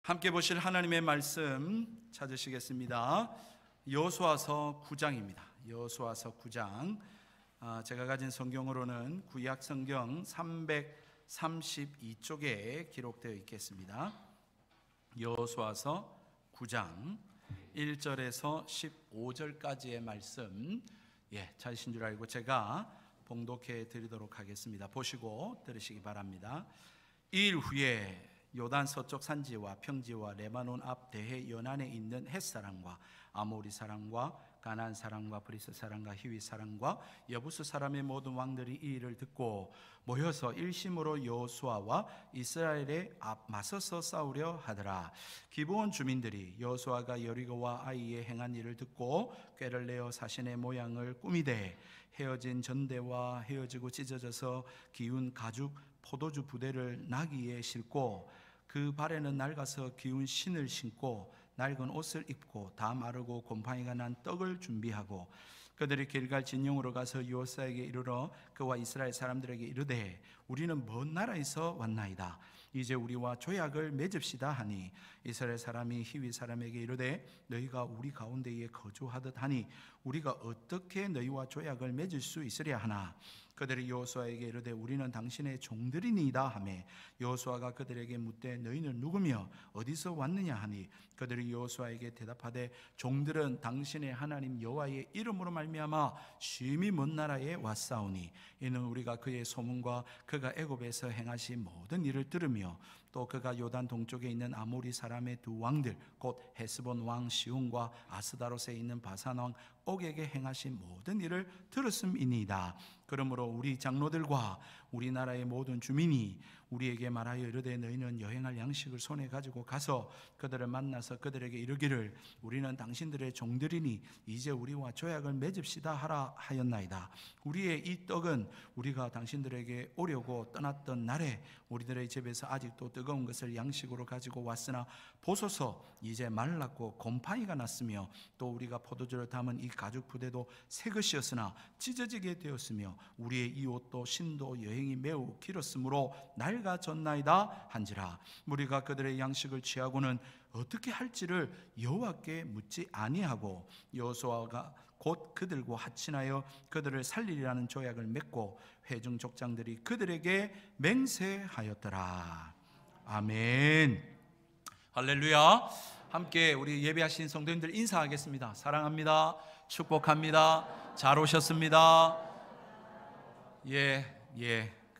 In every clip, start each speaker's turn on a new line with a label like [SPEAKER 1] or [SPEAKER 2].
[SPEAKER 1] 함께 보실 하나님의 말씀 찾으시겠습니다. 여호수아서 9장입니다. 여호수아서 9장. 제가 가진 성경으로는 구약 성경 332쪽에 기록되어 있겠습니다. 여호수아서 9장 1절에서 15절까지의 말씀, 찾으신 줄 알고 제가 봉독해 드리도록 하겠습니다. 보시고 들으시기 바랍니다. 이 일 후에 요단 서쪽 산지와 평지와 레바논 앞 대해 연안에 있는 헷 사람과 아모리 사람과 가나안 사람과 브리스 사람과 히위 사람과 여부스 사람의 모든 왕들이 이 일을 듣고 모여서 일심으로 여호수아와 이스라엘에 맞서서 싸우려 하더라. 기브온 주민들이 여호수아가 여리고와 아이에 행한 일을 듣고 꾀를 내어 사신의 모양을 꾸미되 헤어진 전대와 헤어지고 찢어져서 기운 가죽 포도주 부대를 나귀에 싣고 그 발에는 낡아서 기운 신을 신고 낡은 옷을 입고 다 마르고 곰팡이가 난 떡을 준비하고 그들이 길갈 진영으로 가서 여호수아에게 이르러 그와 이스라엘 사람들에게 이르되 우리는 먼 나라에서 왔나이다. 이제 우리와 조약을 맺읍시다 하니 이스라엘 사람이 히위 사람에게 이르되 너희가 우리 가운데에 거주하듯 하니 우리가 어떻게 너희와 조약을 맺을 수 있으랴 하나 그들이 여호수아에게 이르되 우리는 당신의 종들이니이다 하매 여호수아가 그들에게 묻되 너희는 누구며 어디서 왔느냐 하니 그들이 여호수아에게 대답하되 종들은 당신의 하나님 여호와의 이름으로 말미암아 심히 먼 나라에 왔사오니 이는 우리가 그의 소문과 그가 애굽에서 행하신 모든 일을 들으며 또 그가 요단 동쪽에 있는 아모리 사람의 두 왕들 곧 헤스본 왕 시온과 아스다롯에 있는 바산 왕 옥에게 행하신 모든 일을 들었음이니이다. 그러므로 우리 장로들과 우리나라의 모든 주민이 우리에게 말하여 이르되 너희는 여행할 양식을 손에 가지고 가서 그들을 만나서 그들에게 이르기를 우리는 당신들의 종들이니 이제 우리와 조약을 맺읍시다 하라 하였나이다. 우리의 이 떡은 우리가 당신들에게 오려고 떠났던 날에 우리들의 집에서 아직도 뜨거운 것을 양식으로 가지고 왔으나 보소서 이제 말랐고 곰팡이가 났으며 또 우리가 포도주를 담은 이 가죽 부대도 새 것이었으나 찢어지게 되었으며 우리의 이 옷도 신도 여행이 매우 길었으므로 낡아졌나이다 한지라. 우리가 그들의 양식을 취하고는 어떻게 할지를 여호와께 묻지 아니하고 여호수아가 곧 그들과 합친하여 그들을 살리리라는 조약을 맺고 회중 족장들이 그들에게 맹세하였더라. 아멘. 할렐루야. 함께 우리 예배하신 성도님들 인사하겠습니다. 사랑합니다. 축복합니다. 잘 오셨습니다.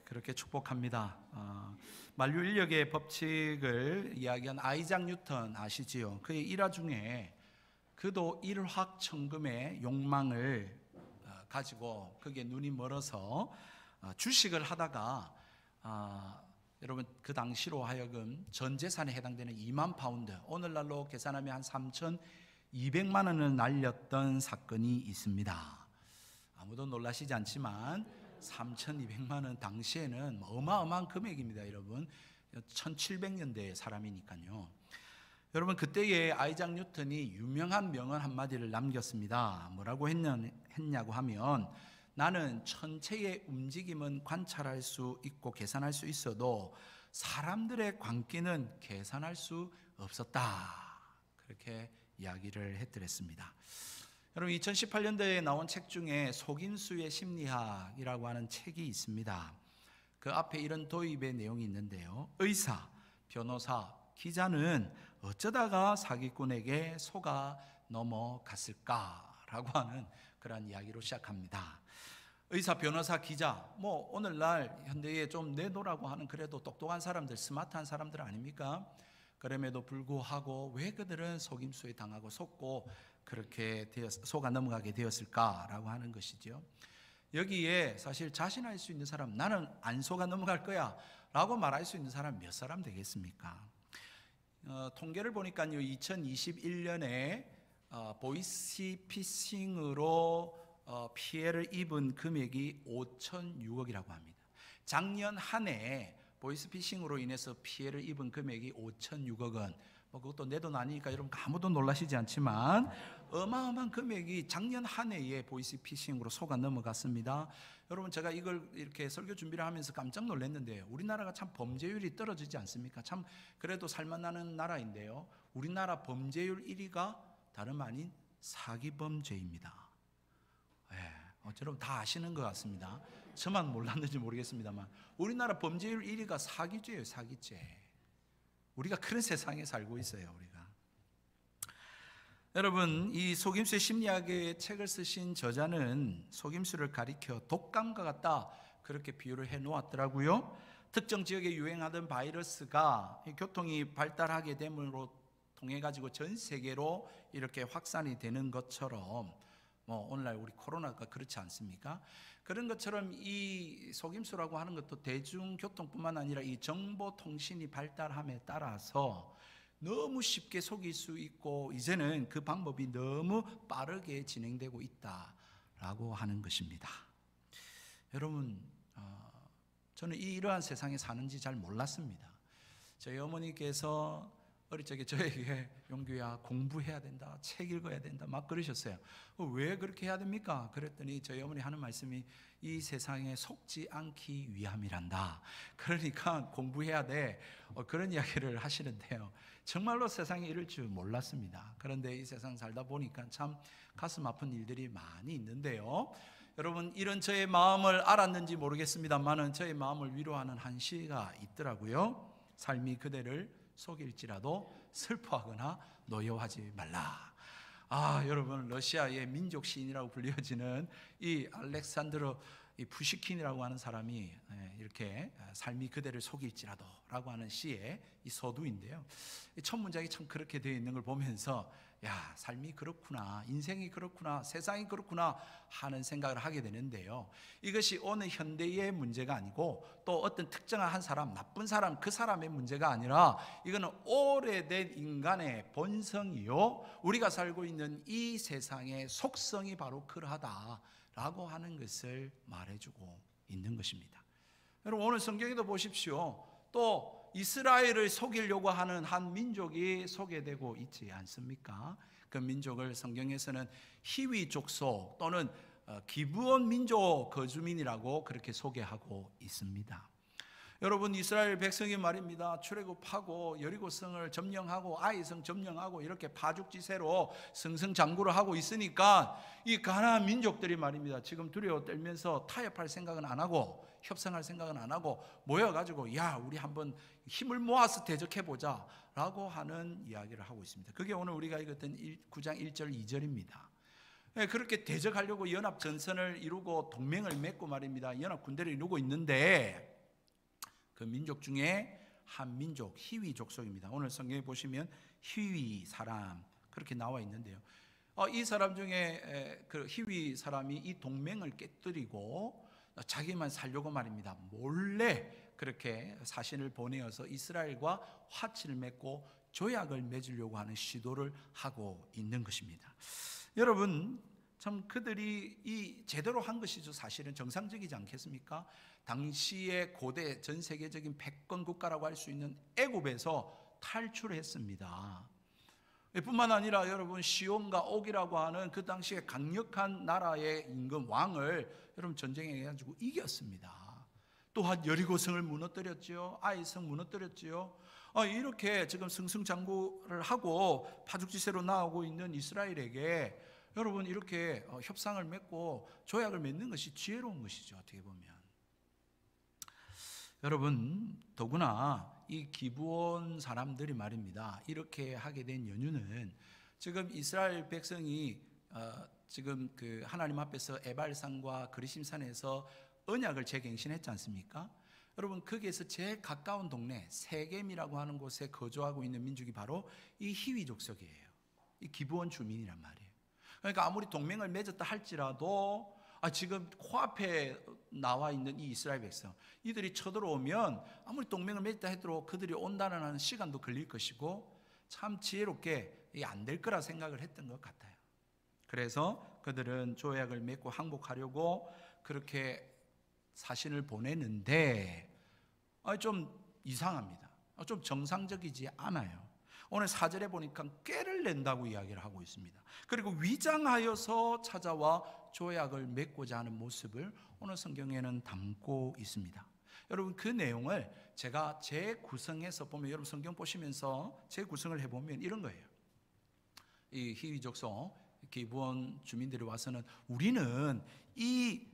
[SPEAKER 1] 그렇게 축복합니다. 만류인력의 법칙을 이야기한 아이작 뉴턴 아시지요? 그의 일화 중에 그도 일확천금의 욕망을 가지고 그게 눈이 멀어서 주식을 하다가 여러분 그 당시로 하여금 전 재산에 해당되는 2만 파운드, 오늘날로 계산하면 한 3,200만 원을 날렸던 사건이 있습니다. 아무도 놀라시지 않지만 3,200만 원 당시에는 어마어마한 금액입니다. 여러분 1700년대 사람이니까요. 여러분 그때의 아이작 뉴턴이 유명한 명언 한마디를 남겼습니다. 뭐라고 했냐고 하면 나는 천체의 움직임은 관찰할 수 있고 계산할 수 있어도 사람들의 광기는 계산할 수 없었다. 그렇게 이야기를 했더랬습니다. 여러분 2018년도에 나온 책 중에 속임수의 심리학이라고 하는 책이 있습니다. 그 앞에 이런 도입의 내용이 있는데요. 의사, 변호사, 기자는 어쩌다가 사기꾼에게 속아 넘어갔을까라고 하는 그런 이야기로 시작합니다. 의사, 변호사, 기자, 오늘날 현대에 좀 내노라고 하는 그래도 똑똑한 사람들, 스마트한 사람들 아닙니까? 그럼에도 불구하고 왜 그들은 속임수에 당하고 속고 그렇게 속아 넘어가게 되었을까라고 하는 것이죠. 여기에 사실 자신할 수 있는 사람, 나는 안 속아 넘어갈 거야 라고 말할 수 있는 사람 몇 사람 되겠습니까? 통계를 보니까요 2021년에 보이스피싱으로 피해를 입은 금액이 5,006억이라고 합니다. 작년 한 해 보이스피싱으로 인해서 피해를 입은 금액이 5,006억 원. 그것도 내 돈 아니니까 여러분 아무도 놀라시지 않지만 어마어마한 금액이 작년 한 해에 보이스피싱으로 속아 넘어갔습니다. 여러분 제가 이걸 이렇게 설교 준비를 하면서 깜짝 놀랐는데요. 우리나라가 참 범죄율이 떨어지지 않습니까? 참 그래도 살만하는 나라인데요. 우리나라 범죄율 1위가 다름 아닌 사기범죄입니다. 여러분 다 아시는 것 같습니다. 저만 몰랐는지 모르겠습니다만 우리나라 범죄율 1위가 사기죄예요. 사기죄. 우리가 그런 세상에 살고 있어요. 우리가. 여러분 이 속임수의 심리학의 책을 쓰신 저자는 속임수를 가리켜 독감과 같다 그렇게 비유를 해 놓았더라고요. 특정 지역에 유행하던 바이러스가 교통이 발달하게 됨으로 통해 가지고 전 세계로 이렇게 확산이 되는 것처럼 오늘날 우리 코로나가 그렇지 않습니까? 그런 것처럼 이 속임수라고 하는 것도 대중교통뿐만 아니라 이 정보통신이 발달함에 따라서 너무 쉽게 속일 수 있고 이제는 그 방법이 너무 빠르게 진행되고 있다라고 하는 것입니다. 여러분 저는 이러한 세상에 사는지 잘 몰랐습니다. 저희 어머니께서 어릴 적에 저에게 용규야 공부해야 된다, 책 읽어야 된다 막 그러셨어요. 왜 그렇게 해야 됩니까? 그랬더니 저희 어머니 하는 말씀이 이 세상에 속지 않기 위함이란다. 그러니까 공부해야 돼. 그런 이야기를 하시는데요. 정말로 세상에 이럴 줄 몰랐습니다. 그런데 이 세상 살다 보니까 참 가슴 아픈 일들이 많이 있는데요. 여러분 이런 저의 마음을 알았는지 모르겠습니다만은 저의 마음을 위로하는 한 시가 있더라고요. 삶이 그대를 속일지라도 슬퍼하거나 노여워하지 말라. 여러분 러시아의 민족 시인이라고 불려지는 이 알렉산드로 푸시킨이라고 하는 사람이 이렇게 삶이 그대를 속일지라도 라고 하는 시의 이 서두인데요. 첫 문장이 참 그렇게 되어 있는 걸 보면서 야, 삶이 그렇구나, 인생이 그렇구나, 세상이 그렇구나 하는 생각을 하게 되는데요. 이것이 어느 현대의 문제가 아니고 또 어떤 특정한 한 사람, 나쁜 사람, 그 사람의 문제가 아니라 이거는 오래된 인간의 본성이요, 우리가 살고 있는 이 세상의 속성이 바로 그러하다라고 하는 것을 말해주고 있는 것입니다. 여러분 오늘 성경에도 보십시오. 또 이스라엘을 속이려고 하는 한 민족이 소개되고 있지 않습니까? 그 민족을 성경에서는 히위 족속 또는 기브온 민족 거주민이라고 그렇게 소개하고 있습니다. 여러분 이스라엘 백성이 말입니다. 출애굽하고 여리고성을 점령하고 아이성 점령하고 이렇게 파죽지세로 승승장구를 하고 있으니까 이 가나안 민족들이 말입니다. 지금 두려워 떨면서 타협할 생각은 안 하고 협상할 생각은 안 하고 모여가지고 야 우리 한번 힘을 모아서 대적해보자 라고 하는 이야기를 하고 있습니다. 그게 오늘 우리가 읽었던 9장 1절 2절입니다. 그렇게 대적하려고 연합 전선을 이루고 동맹을 맺고 말입니다. 연합 군대를 이루고 있는데 그 민족 중에 한 민족 히위 족속입니다. 오늘 성경에 보시면 히위 사람 그렇게 나와 있는데요. 이 사람 중에 그 히위 사람이 이 동맹을 깨뜨리고 자기만 살려고 말입니다. 몰래 그렇게 사신을 보내어서 이스라엘과 화치를 맺고 조약을 맺으려고 하는 시도를 하고 있는 것입니다. 여러분 참 그들이 이 제대로 한 것이죠. 사실은 정상적이지 않겠습니까? 당시의 고대 전 세계적인 패권 국가라고 할 수 있는 애굽에서 탈출했습니다. 뿐만 아니라 여러분 시온과 옥이라고 하는 그 당시에 강력한 나라의 임금 왕을 여러분 전쟁해 가지고 이겼습니다. 또한 여리고성을 무너뜨렸죠. 아이성 무너뜨렸죠. 이렇게 지금 승승장구를 하고 파죽지세로 나오고 있는 이스라엘에게 여러분 이렇게 협상을 맺고 조약을 맺는 것이 지혜로운 것이죠. 어떻게 보면 여러분 더구나 이 기브온 사람들이 말입니다. 이렇게 하게 된 연유는 지금 이스라엘 백성이 지금 그 하나님 앞에서 에발산과 그리심산에서 언약을 재갱신했지 않습니까? 여러분 거기에서 제일 가까운 동네 세겜이라고 하는 곳에 거주하고 있는 민족이 바로 이 히위 족속이에요. 이 기브온 주민이란 말이에요. 그러니까 아무리 동맹을 맺었다 할지라도 지금 코앞에 나와 있는 이 이스라엘 백성 이들이 쳐들어오면 아무리 동맹을 맺었다 해도 그들이 온다는 시간도 걸릴 것이고 참 지혜롭게 안 될 거라 생각을 했던 것 같아요. 그래서 그들은 조약을 맺고 항복하려고 그렇게 사신을 보내는데 좀 이상합니다. 좀 정상적이지 않아요. 오늘 4절에 보니까 꾀를 낸다고 이야기를 하고 있습니다. 그리고 위장하여서 찾아와 조약을 맺고자 하는 모습을 오늘 성경에는 담고 있습니다. 여러분, 그 내용을 제가 재구성해서 보면, 여러분 성경 보시면서 재구성을 해보면 이런 거예요. 이 히위 족속 기브온 주민들이 와서는 우리는 이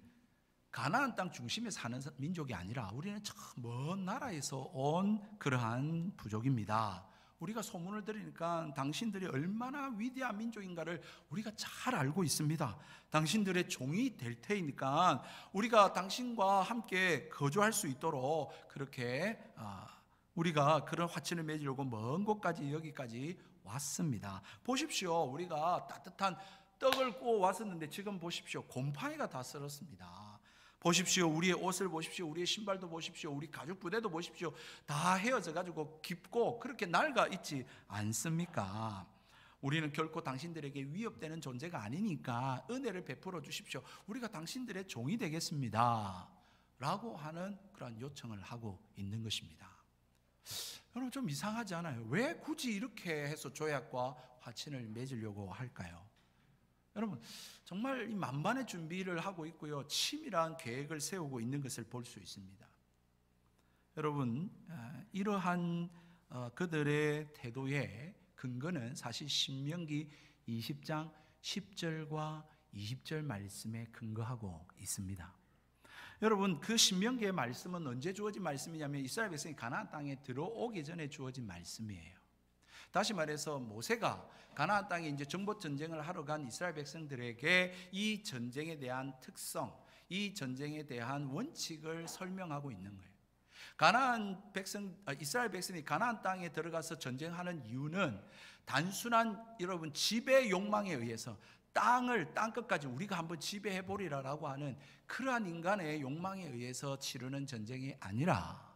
[SPEAKER 1] 가나안 땅 중심에 사는 민족이 아니라 우리는 저 먼 나라에서 온 그러한 부족입니다. 우리가 소문을 들으니까 당신들이 얼마나 위대한 민족인가를 우리가 잘 알고 있습니다. 당신들의 종이 될 테니까 우리가 당신과 함께 거주할 수 있도록 그렇게 우리가 그런 화친을 맺으려고 먼 곳까지 여기까지 왔습니다. 보십시오. 우리가 따뜻한 떡을 구워 왔었는데 지금 보십시오. 곰팡이가 다 썰었습니다. 보십시오. 우리의 옷을 보십시오. 우리의 신발도 보십시오. 우리 가죽 부대도 보십시오. 다 헤어져 가지고 깊고 그렇게 낡아 있지 않습니까? 우리는 결코 당신들에게 위협되는 존재가 아니니까 은혜를 베풀어 주십시오. 우리가 당신들의 종이 되겠습니다. 라고 하는 그런 요청을 하고 있는 것입니다. 여러분, 좀 이상하지 않아요? 왜 굳이 이렇게 해서 조약과 화친을 맺으려고 할까요? 여러분, 정말 이 만반의 준비를 하고 있고요, 치밀한 계획을 세우고 있는 것을 볼 수 있습니다. 여러분, 이러한 그들의 태도의 근거는 사실 신명기 20장 10절과 20절 말씀에 근거하고 있습니다. 여러분, 그 신명기의 말씀은 언제 주어진 말씀이냐면 이스라엘 백성이 가나안 땅에 들어오기 전에 주어진 말씀이에요. 다시 말해서 모세가 가나안 땅에 이제 정복 전쟁을 하러 간 이스라엘 백성들에게 이 전쟁에 대한 특성, 이 전쟁에 대한 원칙을 설명하고 있는 거예요. 이스라엘 백성이 가나안 땅에 들어가서 전쟁하는 이유는 단순한 여러분 지배 욕망에 의해서 땅 끝까지 우리가 한번 지배해 보리라라고 하는 그러한 인간의 욕망에 의해서 치르는 전쟁이 아니라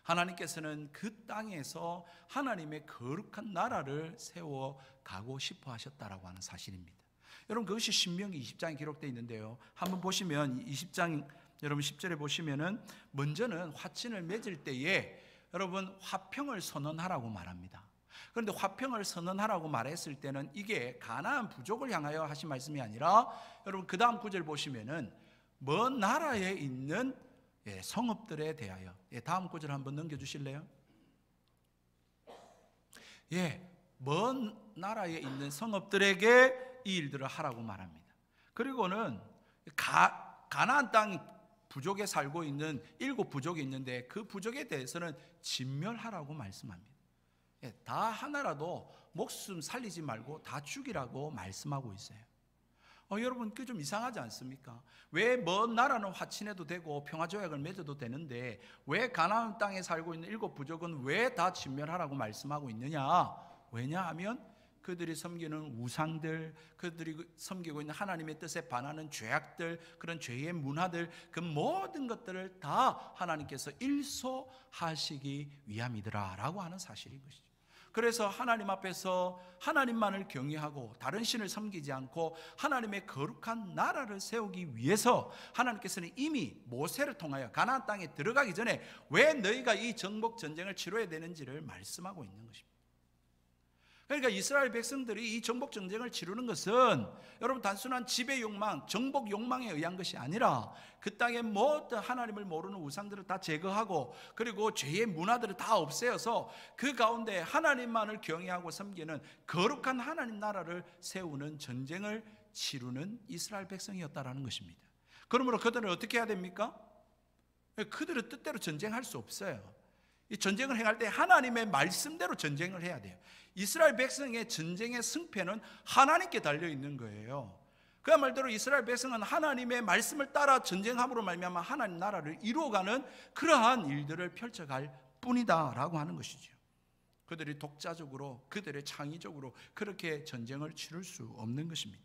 [SPEAKER 1] 하나님께서는 그 땅에서 하나님의 거룩한 나라를 세워 가고 싶어 하셨다라고 하는 사실입니다. 여러분, 그것이 신명기 20장에 기록되어 있는데요, 한번 보시면 20장 여러분 10절에 보시면은 먼저는 화친을 맺을 때에 여러분 화평을 선언하라고 말합니다. 그런데 화평을 선언하라고 말했을 때는 이게 가나안 부족을 향하여 하신 말씀이 아니라 여러분 그 다음 구절 보시면은 먼 나라에 있는 성읍들에 대하여, 다음 구절 한번 넘겨주실래요? 먼 나라에 있는 성읍들에게 이 일들을 하라고 말합니다. 그리고는 가나안 땅 부족에 살고 있는 7 부족이 있는데 그 부족에 대해서는 진멸하라고 말씀합니다. 다 하나라도 목숨 살리지 말고 다 죽이라고 말씀하고 있어요. 여러분, 그게 좀 이상하지 않습니까? 왜 먼 나라는 화친해도 되고 평화조약을 맺어도 되는데 왜 가나안 땅에 살고 있는 7 부족은 왜 다 진멸하라고 말씀하고 있느냐? 왜냐하면 그들이 섬기는 우상들, 그들이 섬기고 있는 하나님의 뜻에 반하는 죄악들, 그런 죄의 문화들, 그 모든 것들을 다 하나님께서 일소하시기 위함이더라 라고 하는 사실인 것이죠. 그래서 하나님 앞에서 하나님만을 경외하고 다른 신을 섬기지 않고 하나님의 거룩한 나라를 세우기 위해서 하나님께서는 이미 모세를 통하여 가나안 땅에 들어가기 전에 왜 너희가 이 정복 전쟁을 치러야 되는지를 말씀하고 있는 것입니다. 그러니까 이스라엘 백성들이 이 정복 전쟁을 치르는 것은 여러분 단순한 지배 욕망, 정복 욕망에 의한 것이 아니라 그 땅의 모든 하나님을 모르는 우상들을 다 제거하고 그리고 죄의 문화들을 다 없애어서 그 가운데 하나님만을 경외하고 섬기는 거룩한 하나님 나라를 세우는 전쟁을 치르는 이스라엘 백성이었다라는 것입니다. 그러므로 그들은 어떻게 해야 됩니까? 그들의 뜻대로 전쟁할 수 없어요. 이 전쟁을 행할 때 하나님의 말씀대로 전쟁을 해야 돼요. 이스라엘 백성의 전쟁의 승패는 하나님께 달려 있는 거예요. 그야말로 이스라엘 백성은 하나님의 말씀을 따라 전쟁함으로 말미암아 하나님 나라를 이루어가는 그러한 일들을 펼쳐갈 뿐이다라고 하는 것이죠. 그들이 독자적으로, 그들의 창의적으로 그렇게 전쟁을 치를 수 없는 것입니다.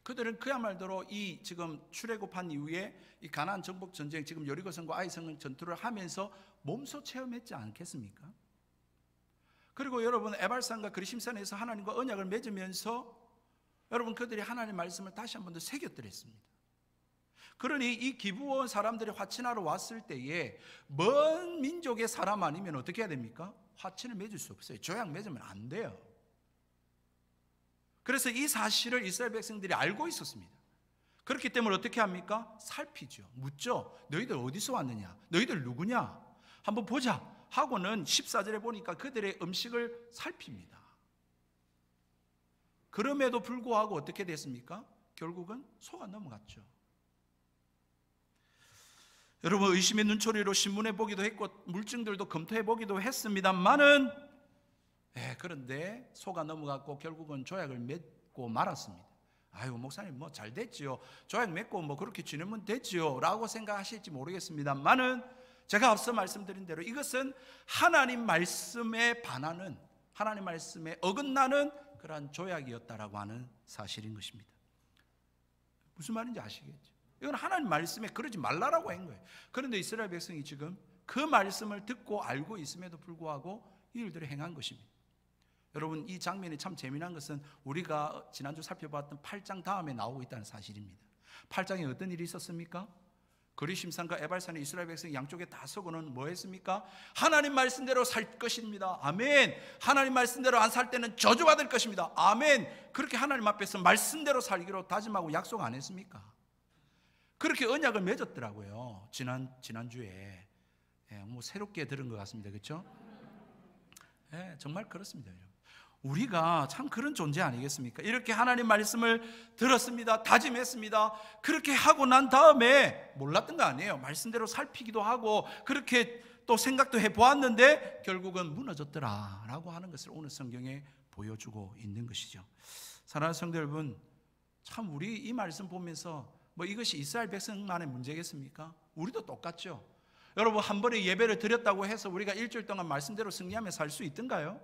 [SPEAKER 1] 그들은 그야말로 이 지금 출애굽한 이후에 이 가나안 정복 전쟁, 지금 여리고성과 아이성 전투를 하면서 몸소 체험했지 않겠습니까? 그리고 여러분 에발산과 그리심산에서 하나님과 언약을 맺으면서 여러분 그들이 하나님의 말씀을 다시 한 번 더 새겼더랬습니다. 그러니 이 기브온 사람들이 화친하러 왔을 때에 먼 민족의 사람 아니면 어떻게 해야 됩니까? 화친을 맺을 수 없어요. 조약 맺으면 안 돼요. 그래서 이 사실을 이스라엘 백성들이 알고 있었습니다. 그렇기 때문에 어떻게 합니까? 살피죠. 묻죠. 너희들 어디서 왔느냐? 너희들 누구냐? 한번 보자 하고는 14절에 보니까 그들의 음식을 살핍니다. 그럼에도 불구하고 어떻게 됐습니까? 결국은 속아 넘어갔죠. 여러분, 의심의 눈초리로 신문해 보기도 했고 물증들도 검토해 보기도 했습니다만은 그런데 속아 넘어갔고 결국은 조약을 맺고 말았습니다. 아유, 목사님 뭐 잘 됐지요. 조약 맺고 뭐 그렇게 지내면 됐지요 라고 생각하실지 모르겠습니다만은 제가 앞서 말씀드린 대로 이것은 하나님 말씀에 반하는, 하나님 말씀에 어긋나는 그러한 조약이었다라고 하는 사실인 것입니다. 무슨 말인지 아시겠죠? 이건 하나님 말씀에 그러지 말라라고 한 거예요. 그런데 이스라엘 백성이 지금 그 말씀을 듣고 알고 있음에도 불구하고 이 일들을 행한 것입니다. 여러분, 이 장면이 참 재미난 것은 우리가 지난주 살펴봤던 8장 다음에 나오고 있다는 사실입니다. 8장에 어떤 일이 있었습니까? 거리심산과 에발산의 이스라엘 백성 양쪽에 다 서고는 뭐 했습니까? 하나님 말씀대로 살 것입니다. 아멘. 하나님 말씀대로 안 살 때는 저주받을 것입니다. 아멘. 그렇게 하나님 앞에서 말씀대로 살기로 다짐하고 약속 안 했습니까? 그렇게 언약을 맺었더라고요. 지난주에. 뭐 새롭게 들은 것 같습니다. 그렇죠? 정말 그렇습니다. 우리가 참 그런 존재 아니겠습니까? 이렇게 하나님 말씀을 들었습니다. 다짐했습니다. 그렇게 하고 난 다음에 몰랐던 거 아니에요. 말씀대로 살피기도 하고 그렇게 또 생각도 해보았는데 결국은 무너졌더라라고 하는 것을 오늘 성경에 보여주고 있는 것이죠. 사랑하는 성도 여러분, 참 우리 이 말씀 보면서 뭐 이것이 이스라엘 백성만의 문제겠습니까? 우리도 똑같죠. 여러분, 한 번에 예배를 드렸다고 해서 우리가 일주일 동안 말씀대로 승리하며 살 수 있던가요?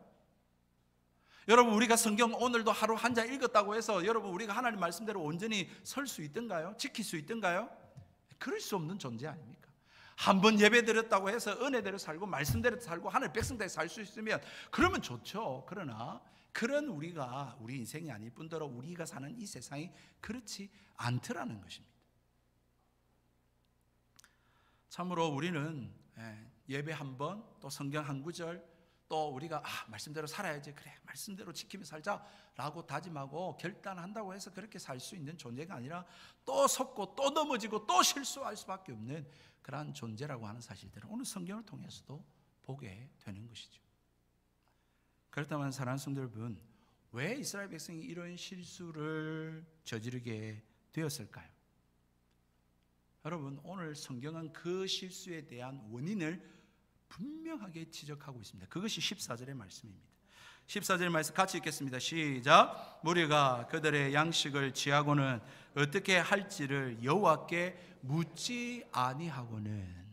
[SPEAKER 1] 여러분, 우리가 성경 오늘도 하루 한 장 읽었다고 해서 여러분 우리가 하나님 말씀대로 온전히 설 수 있던가요? 지킬 수 있던가요? 그럴 수 없는 존재 아닙니까? 한 번 예배 드렸다고 해서 은혜대로 살고 말씀대로 살고 하나님 백성대로 살 수 있으면 그러면 좋죠. 그러나 그런 우리가 우리 인생이 아닐 뿐더러 우리가 사는 이 세상이 그렇지 않더라는 것입니다. 참으로 우리는 예배 한 번, 또 성경 한 구절, 또 우리가 말씀대로 살아야지, 그래 말씀대로 지키며 살자라고 다짐하고 결단한다고 해서 그렇게 살 수 있는 존재가 아니라 또 섰고 또 넘어지고 또 실수할 수밖에 없는 그러한 존재라고 하는 사실들을 오늘 성경을 통해서도 보게 되는 것이죠. 그렇다면 사랑하는 성도 여러분, 왜 이스라엘 백성이 이런 실수를 저지르게 되었을까요? 여러분, 오늘 성경은 그 실수에 대한 원인을 분명하게 지적하고 있습니다. 그것이 14절의 말씀입니다. 14절의 말씀 같이 읽겠습니다. 시작. 무리가 그들의 양식을 취하고는 어떻게 할지를 여호와께 묻지 아니하고는.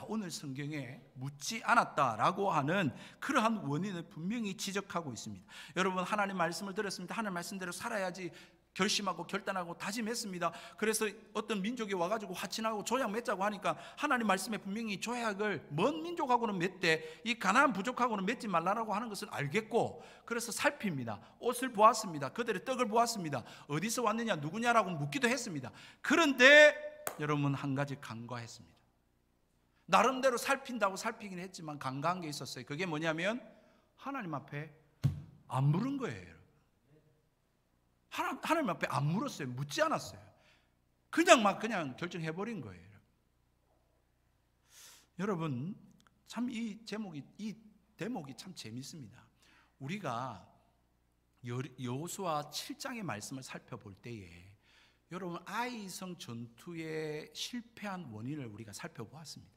[SPEAKER 1] 오늘 성경에 묻지 않았다라고 하는 그러한 원인을 분명히 지적하고 있습니다. 여러분, 하나님 말씀을 들었습니다. 하나님 말씀대로 살아야지 결심하고 결단하고 다짐했습니다. 그래서 어떤 민족이 와가지고 화친하고 조약 맺자고 하니까 하나님 말씀에 분명히 조약을 먼 민족하고는 맺되 이 가나안 부족하고는 맺지 말라고 하는 것을 알겠고, 그래서 살핍니다. 옷을 보았습니다. 그들의 떡을 보았습니다. 어디서 왔느냐 누구냐라고 묻기도 했습니다. 그런데 여러분, 한 가지 간과했습니다. 나름대로 살핀다고 살피긴 했지만 간과한 게 있었어요. 그게 뭐냐면 하나님 앞에 안 물은 거예요. 하나님 앞에 안 물었어요. 묻지 않았어요. 그냥 결정해버린 거예요. 여러분, 참 이 대목이 참 재밌습니다. 우리가 여호수아 7장의 말씀을 살펴볼 때에 여러분, 아이성 전투에 실패한 원인을 우리가 살펴보았습니다.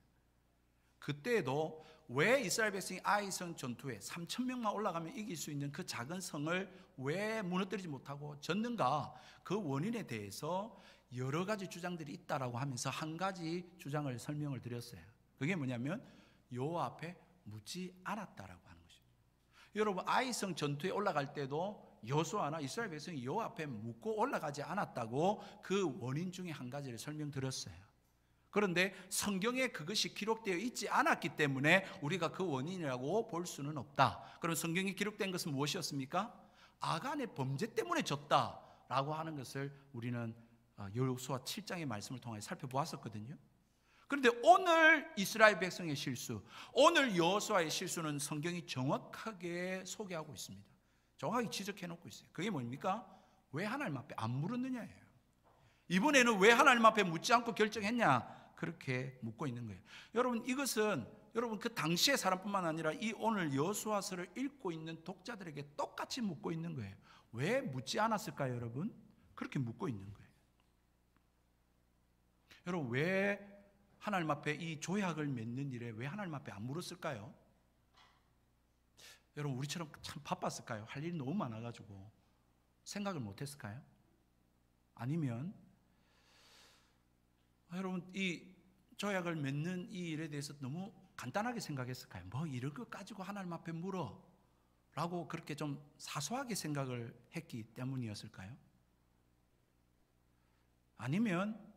[SPEAKER 1] 그때에도 왜 이스라엘 백성이 아이성 전투에 3,000명만 올라가면 이길 수 있는 그 작은 성을 왜 무너뜨리지 못하고 졌는가, 그 원인에 대해서 여러 가지 주장들이 있다라고 하면서 한 가지 주장을 설명을 드렸어요. 그게 뭐냐면 여호와 앞에 묻지 않았다라고 하는 것입니다. 여러분, 아이성 전투에 올라갈 때도 여호수아나 이스라엘 백성이 여호와 앞에 묻고 올라가지 않았다고 그 원인 중에 한 가지를 설명드렸어요. 그런데 성경에 그것이 기록되어 있지 않았기 때문에 우리가 그 원인이라고 볼 수는 없다. 그럼 성경에 기록된 것은 무엇이었습니까? 아간의 범죄 때문에 졌다라고 하는 것을 우리는 여호수아 7장의 말씀을 통해 살펴보았었거든요. 그런데 오늘 이스라엘 백성의 실수, 오늘 여호수아의 실수는 성경이 정확하게 소개하고 있습니다. 정확하게 지적해 놓고 있어요. 그게 뭡니까? 왜 하나님 앞에 안 물었느냐예요. 이번에는 왜 하나님 앞에 묻지 않고 결정했냐? 그렇게 묻고 있는 거예요. 여러분, 이것은 여러분 그 당시의 사람뿐만 아니라 이 오늘 여호수아서를 읽고 있는 독자들에게 똑같이 묻고 있는 거예요. 왜 묻지 않았을까요, 여러분? 그렇게 묻고 있는 거예요. 여러분, 왜 하나님 앞에 이 조약을 맺는 일에 왜 하나님 앞에 안 물었을까요? 여러분, 우리처럼 참 바빴을까요? 할 일이 너무 많아가지고 생각을 못했을까요? 아니면 여러분, 이 조약을 맺는 이 일에 대해서 너무 간단하게 생각했을까요? 뭐 이럴 것 가지고 하나님 앞에 물어 라고 그렇게 좀 사소하게 생각을 했기 때문이었을까요? 아니면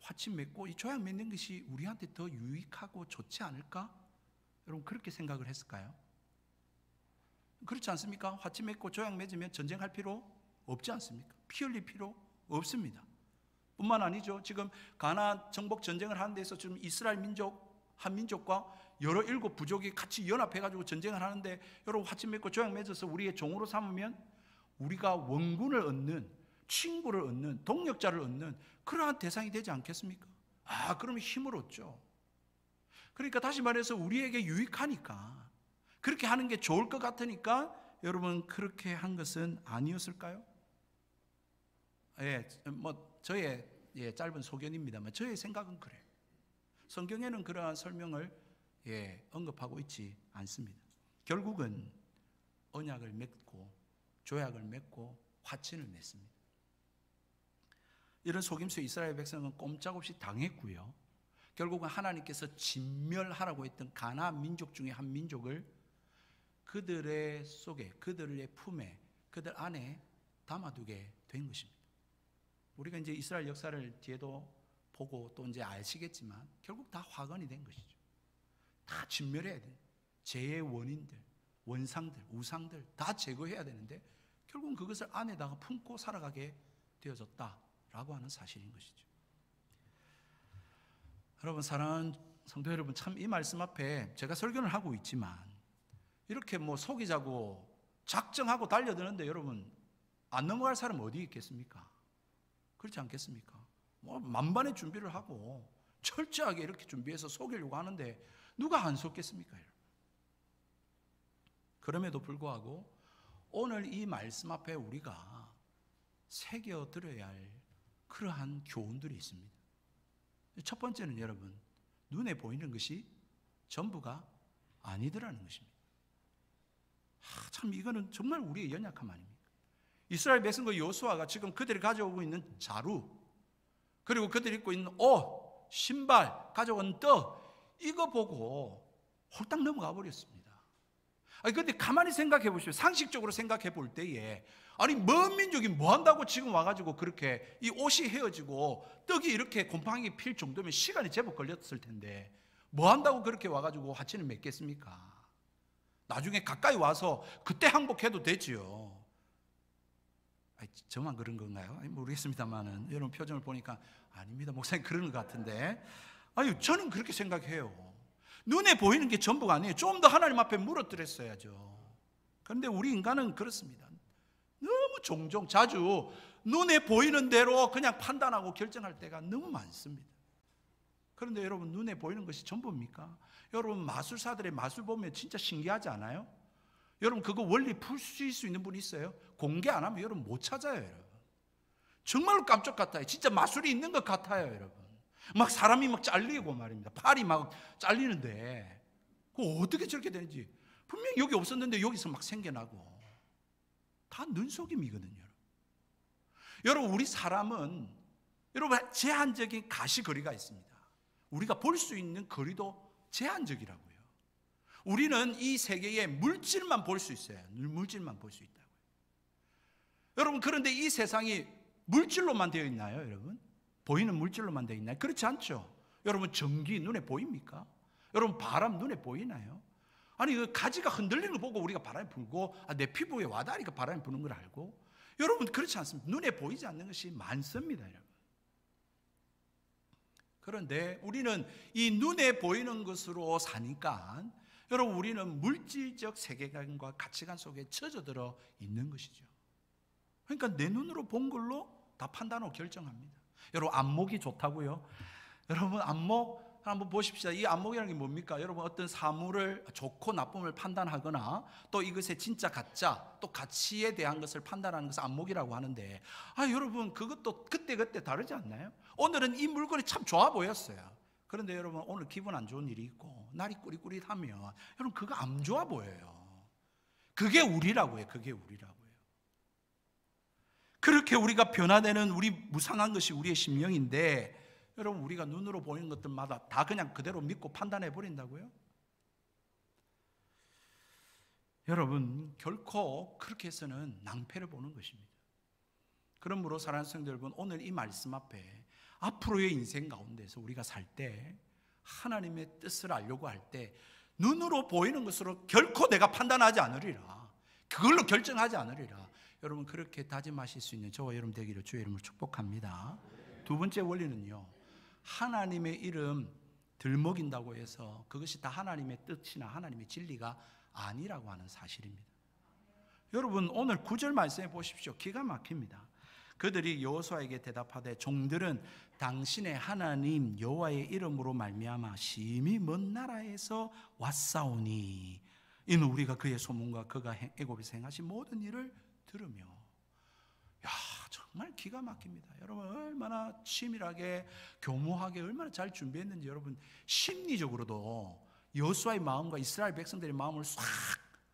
[SPEAKER 1] 화친 맺고 이 조약 맺는 것이 우리한테 더 유익하고 좋지 않을까? 여러분, 그렇게 생각을 했을까요? 그렇지 않습니까? 화친 맺고 조약 맺으면 전쟁할 필요 없지 않습니까? 피 흘릴 필요 없습니다. 뿐만 아니죠. 지금 가나안 정복 전쟁을 하는 데서 지금 이스라엘 민족 한 민족과 여러 일곱 부족이 같이 연합해가지고 전쟁을 하는데, 여러분 화친 맺고 조약 맺어서 우리의 종으로 삼으면 우리가 원군을 얻는, 친구를 얻는, 동력자를 얻는 그러한 대상이 되지 않겠습니까? 그러면 힘을 얻죠. 그러니까 다시 말해서 우리에게 유익하니까, 그렇게 하는 게 좋을 것 같으니까 여러분 그렇게 한 것은 아니었을까요? 저의 짧은 소견입니다만 저의 생각은 그래요. 성경에는 그러한 설명을 언급하고 있지 않습니다. 결국은 언약을 맺고 조약을 맺고 화친을 맺습니다. 이런 속임수 이스라엘 백성은 꼼짝없이 당했고요. 결국은 하나님께서 진멸하라고 했던 가나안 민족 중에 한 민족을 그들의 속에, 그들의 품에, 그들 안에 담아두게 된 것입니다. 우리가 이제 이스라엘 역사를 뒤에도 보고 또 이제 아시겠지만 결국 다 화근이 된 것이죠. 다 진멸해야 되는, 죄의 원인들, 원상들, 우상들 다 제거해야 되는데 결국은 그것을 안에다가 품고 살아가게 되어졌다라고 하는 사실인 것이죠. 여러분, 사랑하는 성도 여러분, 참 이 말씀 앞에 제가 설교를 하고 있지만 이렇게 속이자고 작정하고 달려드는데 여러분 안 넘어갈 사람 어디 있겠습니까? 그렇지 않겠습니까? 만반의 준비를 하고 철저하게 이렇게 준비해서 속이려고 하는데 누가 안 속겠습니까? 그럼에도 불구하고 오늘 이 말씀 앞에 우리가 새겨들어야 할 그러한 교훈들이 있습니다. 첫 번째는 여러분, 눈에 보이는 것이 전부가 아니더라는 것입니다. 참 이거는 정말 우리의 연약함 아닙니까? 이스라엘 백성과 여호수아가 지금 그들이 가져오고 있는 자루, 그리고 그들이 입고 있는 옷, 신발, 가져온 떡, 이거 보고 홀딱 넘어가 버렸습니다. 그런데 가만히 생각해 보십시오. 상식적으로 생각해 볼 때에 먼 민족이 뭐 한다고 지금 와가지고 그렇게 이 옷이 헤어지고 떡이 이렇게 곰팡이 필 정도면 시간이 제법 걸렸을 텐데 뭐 한다고 그렇게 와가지고 화친을 맺겠습니까? 나중에 가까이 와서 그때 항복해도 되지요. 저만 그런 건가요? 모르겠습니다만은 여러분 표정을 보니까 아닙니다, 목사님 그러는 것 같은데, 저는 그렇게 생각해요. 눈에 보이는 게 전부가 아니에요. 좀 더 하나님 앞에 물어드렸어야죠. 그런데 우리 인간은 그렇습니다. 너무 종종 자주 눈에 보이는 대로 그냥 판단하고 결정할 때가 너무 많습니다. 그런데 여러분, 눈에 보이는 것이 전부입니까? 여러분, 마술사들의 마술 보면 진짜 신기하지 않아요? 여러분, 그거 원리 풀 수 있는 분이 있어요? 공개 안 하면 여러분 못 찾아요, 여러분. 정말로 깜짝 같아요. 진짜 마술이 있는 것 같아요, 여러분. 사람이 잘리고 말입니다. 팔이 잘리는데 그거 어떻게 저렇게 되는지, 분명히 여기 없었는데 여기서 생겨나고, 다 눈속임이거든요. 여러분, 우리 사람은 여러분 제한적인 가시거리가 있습니다. 우리가 볼 수 있는 거리도 제한적이라고요. 우리는 이 세계의 물질만 볼 수 있어요. 물질만 볼 수 있다고요. 여러분, 그런데 이 세상이 물질로만 되어 있나요, 여러분? 보이는 물질로만 되어 있나요? 그렇지 않죠. 여러분, 전기 눈에 보입니까? 여러분, 바람 눈에 보이나요? 그 가지가 흔들리는 거 보고 우리가 바람이 불고, 내 피부에 와다리가 바람이 부는 걸 알고. 여러분, 그렇지 않습니다. 눈에 보이지 않는 것이 많습니다, 여러분. 그런데 우리는 이 눈에 보이는 것으로 사니까 여러분 우리는 물질적 세계관과 가치관 속에 젖어들어 있는 것이죠. 그러니까 내 눈으로 본 걸로 다 판단하고 결정합니다. 여러분 안목이 좋다고요? 여러분 안목 한번 보십시다. 이 안목이라는 게 뭡니까? 여러분 어떤 사물을 좋고 나쁨을 판단하거나 또 이것의 진짜 가짜 또 가치에 대한 것을 판단하는 것을 안목이라고 하는데 여러분 그것도 그때그때 다르지 않나요? 오늘은 이 물건이 참 좋아 보였어요. 그런데 여러분 오늘 기분 안 좋은 일이 있고 날이 꾸릿꾸릿하면 여러분 그거 안 좋아 보여요. 그게 우리라고요. 그게 우리라고요. 그렇게 우리가 변화되는 우리 무상한 것이 우리의 심령인데 여러분 우리가 눈으로 보이는 것들마다 다 그냥 그대로 믿고 판단해 버린다고요? 여러분 결코 그렇게 해서는 낭패를 보는 것입니다. 그러므로 사랑하는 성도 여러분, 오늘 이 말씀 앞에 앞으로의 인생 가운데서 우리가 살 때 하나님의 뜻을 알려고 할 때 눈으로 보이는 것으로 결코 내가 판단하지 않으리라, 그걸로 결정하지 않으리라. 여러분 그렇게 다짐하실 수 있는 저와 여러분 되기를 주의 이름으로 축복합니다. 두 번째 원리는요, 하나님의 이름 들먹인다고 해서 그것이 다 하나님의 뜻이나 하나님의 진리가 아니라고 하는 사실입니다. 여러분 오늘 9절 말씀해 보십시오. 기가 막힙니다. 그들이 여호수아에게 대답하되 종들은 당신의 하나님 여호와의 이름으로 말미암아 심히 먼 나라에서 왔사오니 이는 우리가 그의 소문과 그가 애굽에서 행하신 모든 일을 들으며. 야, 정말 기가 막힙니다. 여러분 얼마나 치밀하게 교묘하게 얼마나 잘 준비했는지 여러분 심리적으로도 여호수아의 마음과 이스라엘 백성들의 마음을 싹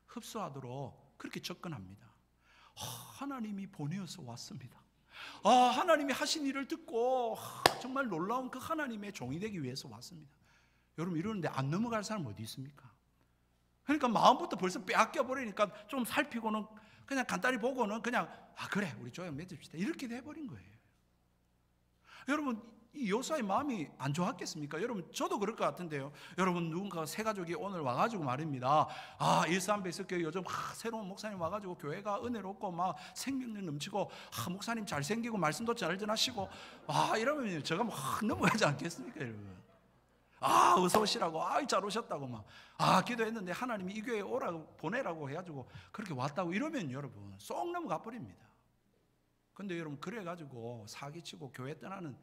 [SPEAKER 1] 흡수하도록 그렇게 접근합니다. 하나님이 보내어서 왔습니다. 하나님이 하신 일을 듣고 정말 놀라운 그 하나님의 종이 되기 위해서 왔습니다. 여러분 이러는데 안 넘어갈 사람 어디 있습니까? 그러니까 마음부터 벌써 빼앗겨 버리니까 좀 살피고는 그냥 간단히 보고는 그냥 그래 우리 조용 맺읍시다 이렇게 돼버린 거예요. 여러분 이 여호수아의 마음이 안 좋았겠습니까? 여러분 저도 그럴 것 같은데요. 여러분 누군가 새 가족이 오늘 와가지고 말입니다. 일산백석교회 요즘 새로운 목사님 와가지고 교회가 은혜롭고 막 생명력 넘치고 목사님 잘생기고 말씀도 잘 전하시고 이러면 제가 막 넘어가지 않겠습니까 여러분? 어서 오시라고 잘 오셨다고 막 기도했는데 하나님이 이 교회에 오라고 보내라고 해가지고 그렇게 왔다고 이러면 여러분 쏙 넘어가 버립니다. 근데 여러분 그래가지고 사기치고 교회 떠나는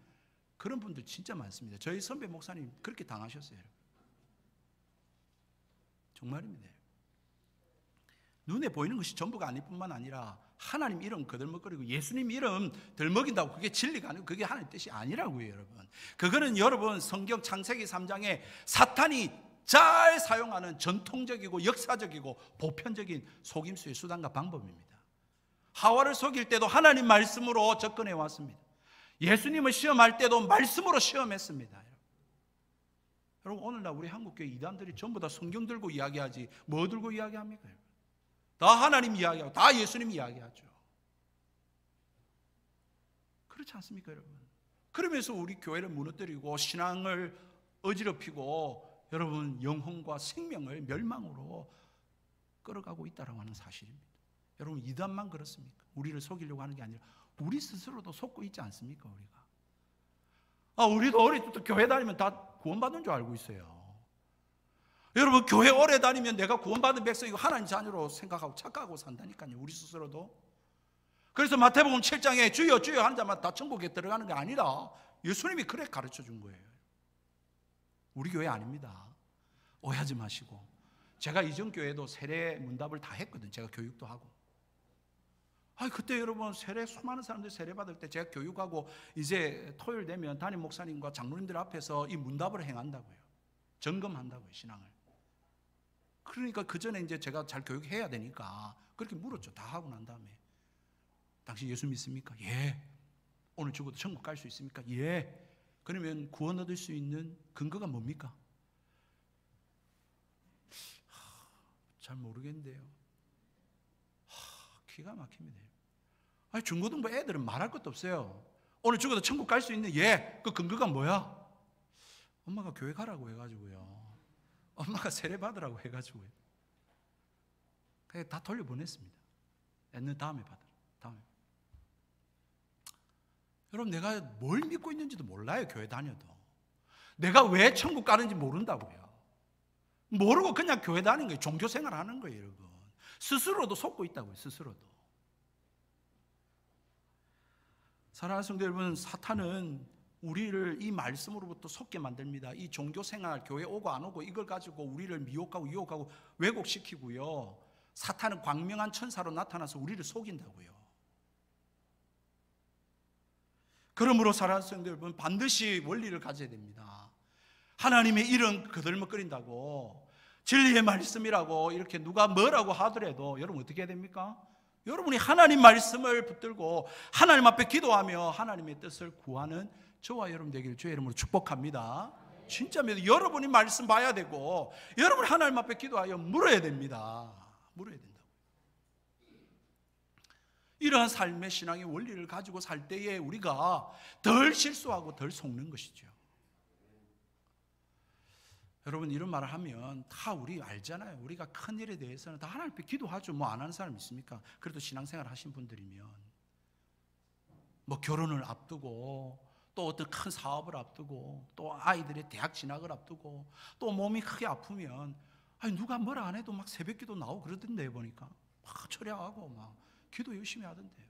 [SPEAKER 1] 그런 분들 진짜 많습니다. 저희 선배 목사님 그렇게 당하셨어요. 정말입니다. 눈에 보이는 것이 전부가 아닐 뿐만 아니라 하나님 이름 거들먹거리고 예수님 이름 들먹인다고 그게 진리가 아니고 그게 하나님 뜻이 아니라고요. 여러분 그거는 여러분 성경 창세기 3장에 사탄이 잘 사용하는 전통적이고 역사적이고 보편적인 속임수의 수단과 방법입니다. 하와를 속일 때도 하나님 말씀으로 접근해 왔습니다. 예수님을 시험할 때도 말씀으로 시험했습니다. 여러분 오늘날 우리 한국교회 이단들이 전부 다 성경 들고 이야기하지 뭐 들고 이야기합니까? 다 하나님 이야기하고 다 예수님 이야기하죠. 그렇지 않습니까 여러분? 그러면서 우리 교회를 무너뜨리고 신앙을 어지럽히고 여러분 영혼과 생명을 멸망으로 끌어가고 있다고 하는 사실입니다. 여러분 이단만 그렇습니까? 우리를 속이려고 하는 게 아니라 우리 스스로도 속고 있지 않습니까? 우리도 어릴 때부터 교회 다니면 다 구원받은 줄 알고 있어요. 여러분 교회 오래 다니면 내가 구원받은 백성이고 하나님 자녀로 생각하고 착각하고 산다니까요. 우리 스스로도. 그래서 마태복음 7장에 주여 주여 한 자만 다 천국에 들어가는 게 아니라 예수님이 그래 가르쳐 준 거예요. 우리 교회 아닙니다. 오해하지 마시고. 제가 이전 교회도 세례 문답을 다 했거든요. 제가 교육도 하고. 그때 여러분 수많은 사람들이 세례 받을 때 제가 교육하고 이제 토요일 되면 담임 목사님과 장로님들 앞에서 이 문답을 행한다고요. 점검한다고요, 신앙을. 그러니까 그 전에 이제 제가 잘 교육해야 되니까 그렇게 물었죠. 다 하고 난 다음에 당신 예수 믿습니까? 예. 오늘 죽어도 천국 갈 수 있습니까? 예. 그러면 구원 얻을 수 있는 근거가 뭡니까? 잘 모르겠는데요. 기가 막힙니다. 중고등부 애들은 말할 것도 없어요. 오늘 죽어도 천국 갈 수 있는 그 근거가 뭐야? 엄마가 교회 가라고 해가지고요. 엄마가 세례 받으라고 해가지고요. 그냥 다 돌려보냈습니다. 애는 다음에 받으라. 다음에. 여러분 내가 뭘 믿고 있는지도 몰라요. 교회 다녀도. 내가 왜 천국 가는지 모른다고요. 모르고 그냥 교회 다니는 거예요. 종교생활 하는 거예요, 여러분. 스스로도 속고 있다고요, 스스로도. 사랑하는 성도 여러분, 사탄은 우리를 이 말씀으로부터 속게 만듭니다. 이 종교생활, 교회 오고 안 오고 이걸 가지고 우리를 미혹하고 유혹하고 왜곡시키고요. 사탄은 광명한 천사로 나타나서 우리를 속인다고요. 그러므로 사랑하는 성도 여러분, 반드시 원리를 가져야 됩니다. 하나님의 일은 거들먹거린다고, 진리의 말씀이라고 이렇게 누가 뭐라고 하더라도 여러분 어떻게 해야 됩니까? 여러분이 하나님 말씀을 붙들고 하나님 앞에 기도하며 하나님의 뜻을 구하는 저와 여러분 되기를 주의 이름으로 축복합니다. 진짜 여러분이 말씀 봐야 되고 여러분이 하나님 앞에 기도하여 물어야 됩니다. 물어야 된다고. 이러한 삶의 신앙의 원리를 가지고 살 때에 우리가 덜 실수하고 덜 속는 것이죠. 여러분, 이런 말을 하면 다 우리 알잖아요. 우리가 큰 일에 대해서는 다 하나님 앞에 기도하죠. 뭐 안 하는 사람 있습니까? 그래도 신앙생활 하신 분들이면 뭐 결혼을 앞두고 또 어떤 큰 사업을 앞두고 또 아이들의 대학 진학을 앞두고 또 몸이 크게 아프면 누가 뭐라 안 해도 막 새벽기도 나오고 그러던데 보니까 막 철야하고 막 기도 열심히 하던데요.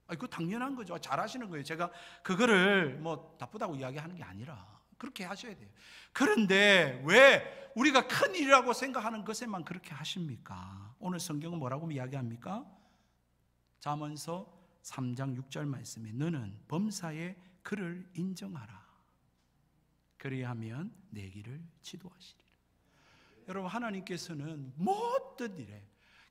[SPEAKER 1] 그거 당연한 거죠. 잘하시는 거예요. 제가 그거를 뭐 나쁘다고 이야기하는 게 아니라 그렇게 하셔야 돼요. 그런데 왜 우리가 큰 일이라고 생각하는 것에만 그렇게 하십니까? 오늘 성경은 뭐라고 이야기합니까? 잠언서 3장 6절 말씀에 너는 범사에 그를 인정하라. 그리하면 내 길을 지도하시리라. 여러분, 하나님께서는 모든 일에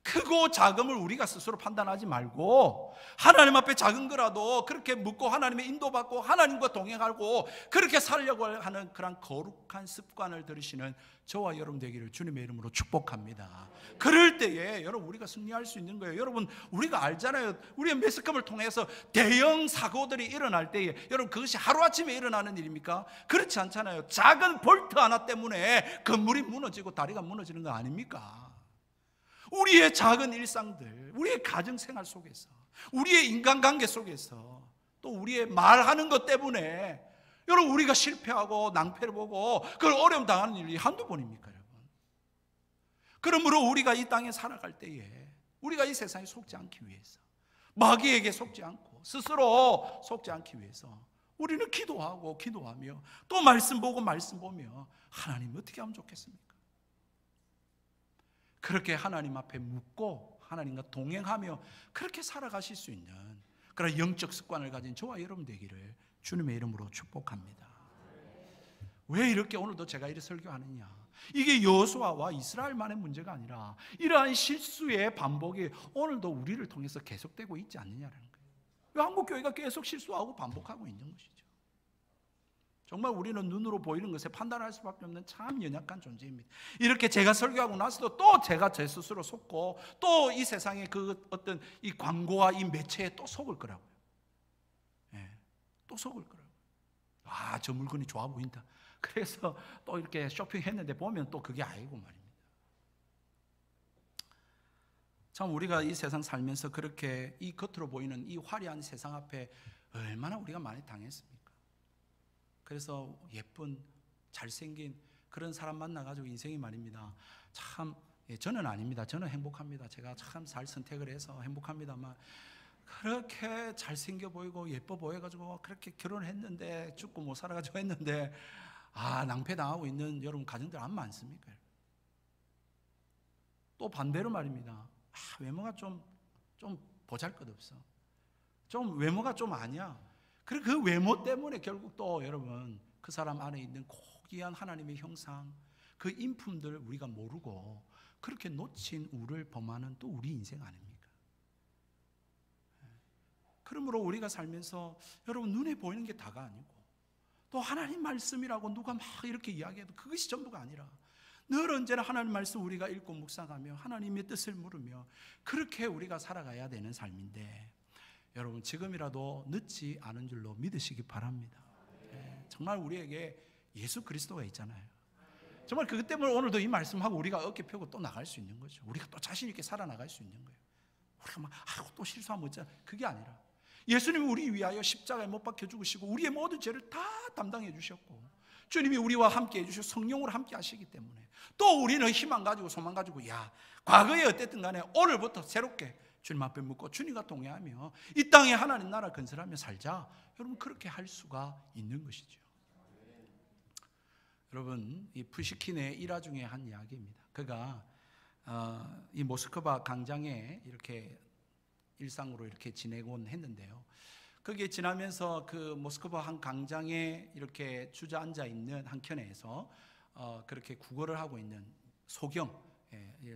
[SPEAKER 1] 크고 작음을 우리가 스스로 판단하지 말고 하나님 앞에 작은 거라도 그렇게 묻고 하나님의 인도받고 하나님과 동행하고 그렇게 살려고 하는 그런 거룩한 습관을 들이시는 저와 여러분 되기를 주님의 이름으로 축복합니다. 그럴 때에 여러분 우리가 승리할 수 있는 거예요. 여러분 우리가 알잖아요. 우리의 매스컴을 통해서 대형 사고들이 일어날 때에 여러분 그것이 하루아침에 일어나는 일입니까? 그렇지 않잖아요. 작은 볼트 하나 때문에 건물이 무너지고 다리가 무너지는 거 아닙니까? 우리의 작은 일상들, 우리의 가정생활 속에서, 우리의 인간관계 속에서, 또 우리의 말하는 것 때문에 여러분 우리가 실패하고 낭패를 보고 그걸 어려움 당하는 일이 한두 번입니까, 여러분? 그러므로 우리가 이 땅에 살아갈 때에 우리가 이 세상에 속지 않기 위해서, 마귀에게 속지 않고 스스로 속지 않기 위해서 우리는 기도하고 기도하며 또 말씀 보고 말씀 보며 하나님 어떻게 하면 좋겠습니까? 그렇게 하나님 앞에 묻고 하나님과 동행하며 그렇게 살아가실 수 있는 그런 영적 습관을 가진 저와 여러분 되기를 주님의 이름으로 축복합니다. 왜 이렇게 오늘도 제가 이렇게 설교하느냐? 이게 여호수아와 이스라엘만의 문제가 아니라 이러한 실수의 반복이 오늘도 우리를 통해서 계속되고 있지 않느냐라는 거예요. 왜 한국 교회가 계속 실수하고 반복하고 있는 것이죠. 정말 우리는 눈으로 보이는 것에 판단할 수밖에 없는 참 연약한 존재입니다. 이렇게 제가 설교하고 나서도 또 제가 제 스스로 속고 또 이 세상의 그 어떤 이 광고와 이 매체에 또 속을 거라고요. 또 속을 거라고요. 저 물건이 좋아 보인다. 그래서 또 이렇게 쇼핑했는데 보면 또 그게 아니고 말입니다. 참 우리가 이 세상 살면서 그렇게 이 겉으로 보이는 이 화려한 세상 앞에 얼마나 우리가 많이 당했습니까? 그래서 예쁜 잘생긴 그런 사람 만나가지고 인생이 말입니다. 참 저는 아닙니다. 저는 행복합니다. 제가 참 잘 선택을 해서 행복합니다만 그렇게 잘생겨 보이고 예뻐 보여가지고 그렇게 결혼을 했는데 죽고 못 살아가지고 했는데 낭패당하고 있는 여러분 가정들 안 많습니까? 또 반대로 말입니다. 외모가 좀 보잘것없어. 좀 외모가 좀 아니야. 그리고 그 외모 때문에 결국 또 여러분 그 사람 안에 있는 고귀한 하나님의 형상, 그 인품들을 우리가 모르고 그렇게 놓친 우를 범하는 또 우리 인생 아닙니까? 그러므로 우리가 살면서 여러분 눈에 보이는 게 다가 아니고 또 하나님 말씀이라고 누가 막 이렇게 이야기해도 그것이 전부가 아니라 늘 언제나 하나님 말씀 우리가 읽고 묵상하며 하나님의 뜻을 물으며 그렇게 우리가 살아가야 되는 삶인데 여러분 지금이라도 늦지 않은 줄로 믿으시기 바랍니다. 정말 우리에게 예수 그리스도가 있잖아요. 정말 그것 때문에 오늘도 이 말씀하고 우리가 어깨 펴고 또 나갈 수 있는 거죠. 우리가 또 자신 있게 살아나갈 수 있는 거예요. 우리가 막 또 실수하면 어쩌나 그게 아니라 예수님이 우리 위하여 십자가에 못 박혀 죽으시고 우리의 모든 죄를 다 담당해 주셨고 주님이 우리와 함께 해주시고 성령으로 함께 하시기 때문에, 또 우리는 희망 가지고 소망 가지고 과거에 어땠든 간에 오늘부터 새롭게 주님 앞에 묻고 주님과 동행하며 이 땅에 하나님 나라 건설하며 살자. 여러분, 그렇게 할 수가 있는 것이죠. 여러분, 이 푸시킨의 일화 중에 한 이야기입니다. 그가 이 모스크바 광장에 이렇게 일상으로 이렇게 지내곤 했는데요. 거기에 지나면서 그 모스크바 한 광장에 이렇게 주저앉아 있는 한켠에서 그렇게 구걸을 하고 있는 소경,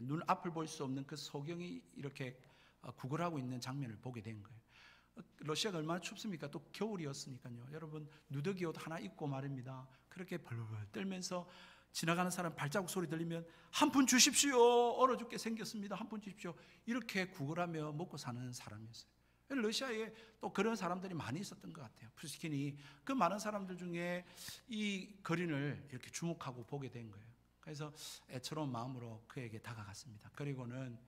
[SPEAKER 1] 눈 앞을 볼 수 없는 그 소경이 이렇게 구걸하고 있는 장면을 보게 된 거예요. 러시아가 얼마나 춥습니까? 또 겨울이었으니까요. 여러분, 누더기 옷 하나 입고 말입니다. 그렇게 벌벌 떨면서 지나가는 사람 발자국 소리 들리면 한 푼 주십시오. 얼어 죽게 생겼습니다. 한 푼 주십시오. 이렇게 구걸하며 먹고 사는 사람이었어요. 러시아에 또 그런 사람들이 많이 있었던 것 같아요. 푸시킨이 그 많은 사람들 중에 이 거린을 이렇게 주목하고 보게 된 거예요. 그래서 애처로운 마음으로 그에게 다가갔습니다. 그리고는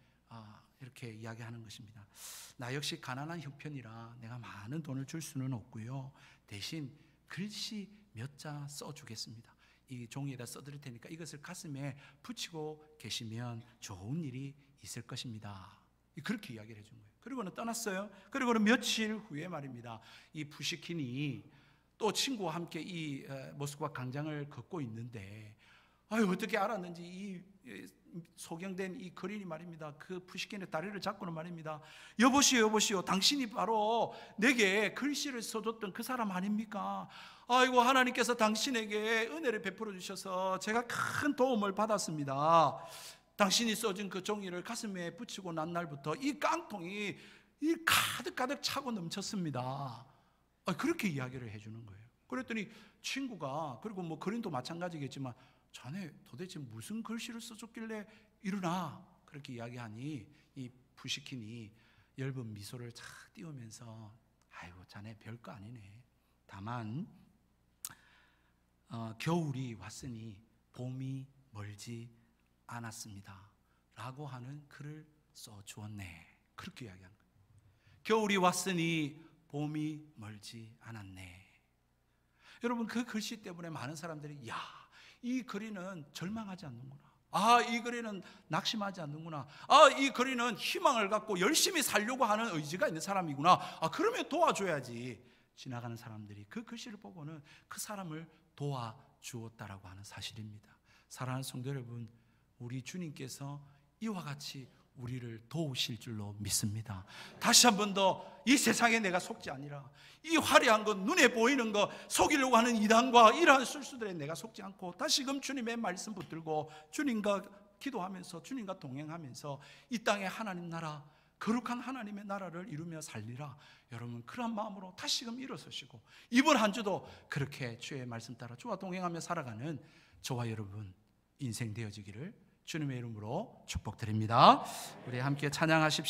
[SPEAKER 1] 이렇게 이야기하는 것입니다. 나 역시 가난한 형편이라 내가 많은 돈을 줄 수는 없고요. 대신 글씨 몇 자 써주겠습니다. 이 종이에다 써드릴 테니까 이것을 가슴에 붙이고 계시면 좋은 일이 있을 것입니다. 그렇게 이야기를 해준 거예요. 그리고는 떠났어요. 그리고는 며칠 후에 말입니다, 이 푸시킨이 또 친구와 함께 이 모스크바 광장을 걷고 있는데, 어떻게 알았는지 이 소경된 이 거린이 말입니다, 그 푸시킨의 다리를 잡고는 말입니다, 여보시오, 당신이 바로 내게 글씨를 써줬던 그 사람 아닙니까? 아이고, 하나님께서 당신에게 은혜를 베풀어 주셔서 제가 큰 도움을 받았습니다. 당신이 써준 그 종이를 가슴에 붙이고 난 날부터 이 깡통이 가득 차고 넘쳤습니다. 그렇게 이야기를 해주는 거예요. 그랬더니 친구가, 그리고 뭐 그린도 마찬가지겠지만, 자네 도대체 무슨 글씨를 써줬길래 이러나? 그렇게 이야기하니 이 푸시킨이 엷은 미소를 착 띄우면서, 아이고, 자네 별거 아니네. 다만 겨울이 왔으니 봄이 멀지 않았습니다 라고 하는 글을 써주었네. 그렇게 이야기하는 거예요. 겨울이 왔으니 봄이 멀지 않았네. 여러분, 그 글씨 때문에 많은 사람들이 이 거린은 절망하지 않는구나. 이 거린은 낙심하지 않는구나. 이 거린은 희망을 갖고 열심히 살려고 하는 의지가 있는 사람이구나. 그러면 도와줘야지. 지나가는 사람들이 그 글씨를 보고는 그 사람을 도와주었다라고 하는 사실입니다. 사랑하는 성도 여러분, 우리 주님께서 이와 같이 우리를 도우실 줄로 믿습니다. 다시 한 번 더, 이 세상에 내가 속지 아니라, 이 화려한 것, 눈에 보이는 것, 속이려고 하는 이단과 이러한 술수들에 내가 속지 않고 다시금 주님의 말씀 붙들고 주님과 기도하면서 주님과 동행하면서 이 땅에 하나님 나라, 거룩한 하나님의 나라를 이루며 살리라. 여러분, 그런 마음으로 다시금 일어서시고 이번 한 주도 그렇게 주의 말씀 따라 주와 동행하며 살아가는 저와 여러분 인생 되어지기를 주님의 이름으로 축복드립니다. 우리 함께 찬양하십시오.